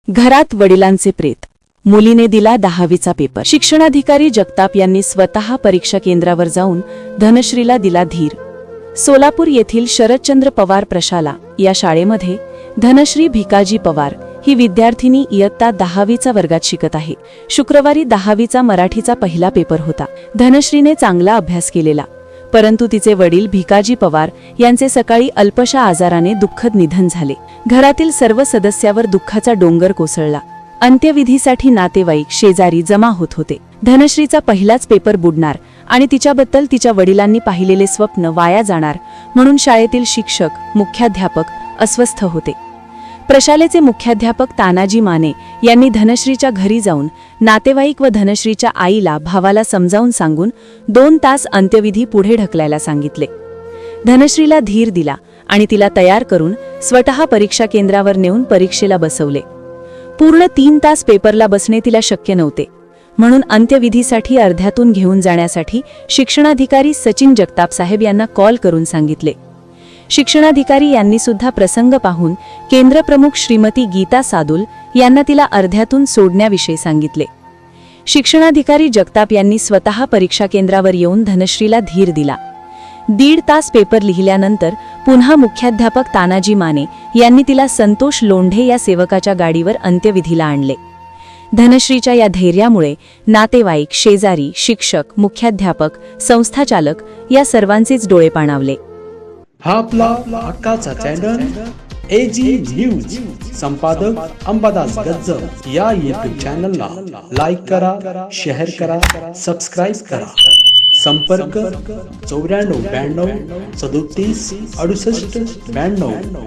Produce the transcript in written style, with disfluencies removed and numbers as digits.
घरात वडिलांचे प्रेत. मुलीने दिला 10वीचा पेपर. शिक्षणाधिकारी जगताप यांनी स्वतः परीक्षा केंद्रावर जाऊन धनश्रीला दिला धीर. सोलापूर येथील शरदचंद्र पवार प्रशाला या शाळेमध्ये धनश्री भिकाजी पवार ही विद्यार्थिनी इयत्ता 10वीचा वर्गात शिकत आहे. शुक्रवारी 10वीचा मराठीचा पहिला पेपर होता. धनश्रीने चांगला अभ्यास केलेला, परंतु तिचे वडील भिकाजी पवार यांचे सकाळी अल्पशा आजाराने दुःखद निधन झाले. घरातील सर्व सदस्यावर दुःखाचा डोंगर कोसळला. अंत्यविधीसाठी नातेवाईक शेजारी जमा होत होते. धनश्रीचा पहिलाच पेपर बुडणार आणि तिच्याबद्दल तिच्या वडिलांनी पाहिलेले स्वप्न वाया जाणार म्हणून शाळेतील शिक्षक, मुख्याध्यापक अस्वस्थ होते. प्रशालेचे मुख्याध्यापक तानाजी माने यांनी धनश्रीच्या घरी जाऊन नातेवाईक व धनश्रीच्या आईला, भावाला समजावून सांगून 2 तास अंत्यविधी पुढे ढकलायला सांगितले. धनश्रीला धीर दिला आणि तिला तयार करून स्वतः परीक्षा केंद्रावर नेऊन परीक्षेला बसवले. पूर्ण 3 तास पेपरला बसणे तिला शक्य नव्हते, म्हणून अंत्यविधीसाठी अर्ध्यातून घेऊन जाण्यासाठी शिक्षणाधिकारी सचिन जगताप साहेब यांना कॉल करून सांगितले. शिक्षणाधिकारी यांनी सुद्धा प्रसंग पाहून केंद्रप्रमुख श्रीमती गीता सादुल यांना तिला अर्ध्यातून सोडण्याविषयी सांगितले. शिक्षणाधिकारी जगताप यांनी स्वतः परीक्षा केंद्रावर येऊन धनश्रीला धीर दिला. 1.5 तास पेपर लिहिल्यानंतर पुन्हा मुख्याध्यापक तानाजी माने यांनी तिला संतोष लोंढे या सेवकाच्या गाडीवर अंत्यविधीला आणले. धनश्रीच्या या धैर्यामुळे नातेवाईक, शेजारी, शिक्षक, मुख्याध्यापक, संस्थाचालक या सर्वांचेच डोळे पाणावले. हा आपला हक्काचा चॅनल एजी न्यूज. संपादक अंबादास गज्जर. या यूट्यूब चॅनलला लाईक करा, शेअर करा, सबस्क्राईब करा. संपर्क 94 92 37 68 92.